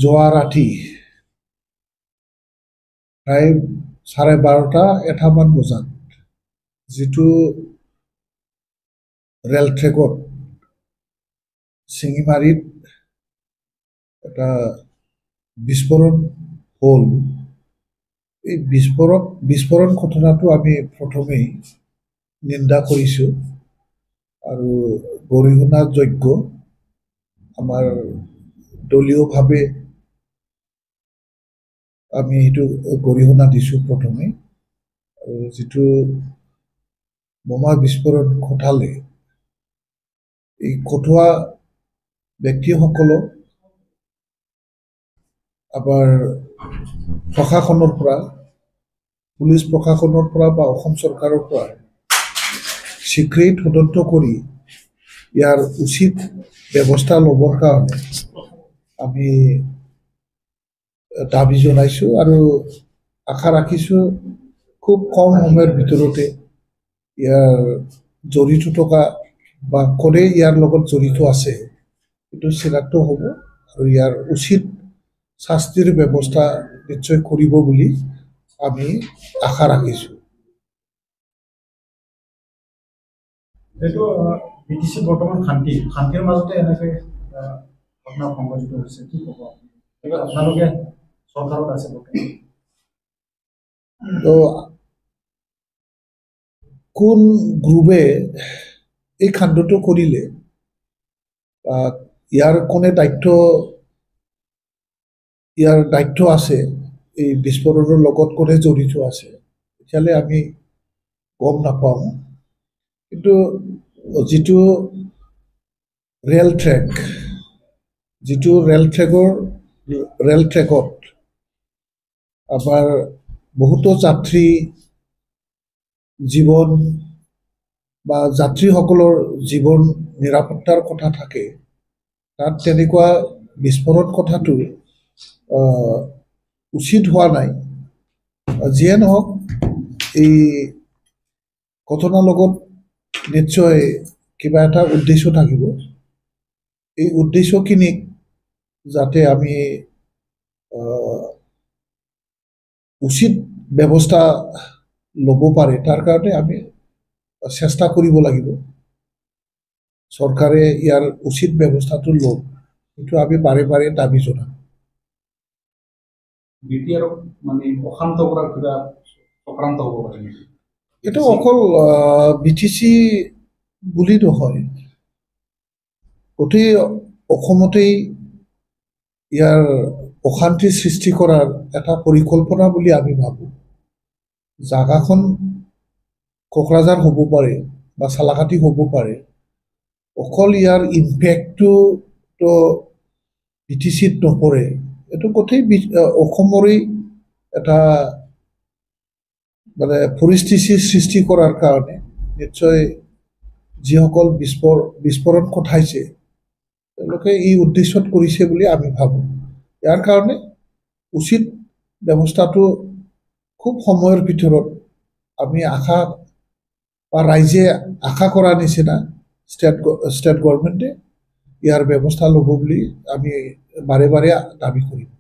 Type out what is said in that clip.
যোৱা ৰাতি প্ৰায় 12:30-1 বজাত যিটো ৰেল ট্ৰেকত শিঙিমাৰীত এটা বিস্ফোৰণ হ'ল। এই বিস্ফোৰণ ঘটনাটো আমি প্ৰথমেই নিন্দা কৰিছোঁ আৰু গৰিহণাযোগ্য আমাৰ দলীয়ভাৱে আমি এইটো গৰিহণা দিছোঁ প্ৰথমে। আৰু যিটো বোমা বিস্ফোৰণ ঘটালে এই ঘটোৱা ব্যক্তিসকলক আমাৰ প্ৰশাসনৰ পৰা, পুলিচ প্ৰশাসনৰ পৰা বা অসম চৰকাৰৰ পৰা শীঘ্ৰেই তদন্ত কৰি ইয়াৰ উচিত ব্যৱস্থা ল'বৰ কাৰণে আমি দাবী জনাইছোঁ আৰু আশা ৰাখিছোঁ খুব কম সময়ৰ ভিতৰতে ইয়াৰ জড়িত থকা বা কোনে ইয়াৰ লগত জড়িত আছে এইটো চিনাক্ত হ'ব আৰু ইয়াৰ উচিত শাস্তিৰ ব্যৱস্থা নিশ্চয় কৰিব বুলি আমি আশা ৰাখিছোঁ। এইটো BTC বৰ্তমান শান্তিৰ মাজতে এনেকৈ ঘটনা সংঘটিত হৈছে, কি ক'ব আপোনালোকে চৰকাৰত আছে তো কোন গ্ৰুপে এই কাণ্ডটো কৰিলে, ইয়াৰ কোনে দায়িত্ব আছে, এই বিস্ফোৰণৰ লগত কোনে জড়িত আছে এতিয়ালৈ আমি গম নাপাওঁ। কিন্তু যিটো ৰেল ট্ৰেকত আমাৰ বহুতো যাত্ৰী জীৱন বা যাত্ৰীসকলৰ জীৱন নিৰাপত্তাৰ কথা থাকে, তাত তেনেকুৱা বিস্ফোৰণ কথাটো উচিত হোৱা নাই। যিয়ে নহওক এই ঘটনাৰ লগত নিশ্চয় কিবা এটা উদ্দেশ্য থাকিব। এই উদ্দেশ্যখিনিক যাতে আমি উচিত ব্যৱস্থা ল'ব পাৰে তাৰ কাৰণে আমি চেষ্টা কৰিব লাগিব। চৰকাৰে ইয়াৰ উচিত ব্যৱস্থাটো লওক, সেইটো আমি বাৰে বাৰে দাবী জনাম। এইটো অকল BTC বুলি নহয়, গোটেই অসমতেই ইয়াৰ অশান্তি সৃষ্টি কৰাৰ এটা পৰিকল্পনা বুলি আমি ভাবোঁ। জাগাখন কোকৰাঝাৰ হ'ব পাৰে বা চালাকাটি হ'ব পাৰে, অকল ইয়াৰ ইম্পেক্টটো BTCত নপৰে, এইটো গোটেই অসমৰেই এটা মানে পৰিস্থিতি সৃষ্টি কৰাৰ কাৰণে নিশ্চয় যিসকল বিস্ফোৰণ ঘটাইছে তেওঁলোকে এই উদ্দেশ্যত কৰিছে বুলি আমি ভাবোঁ। ইয়াৰ কাৰণে উচিত ব্যৱস্থাটো খুব সময়ৰ ভিতৰত আমি আশা বা ৰাইজে আশা কৰা নিচিনা ষ্টেট গভৰ্ণমেণ্টে ইয়াৰ ব্যৱস্থা ল'ব বুলি আমি বাৰে বাৰে দাবী কৰিম।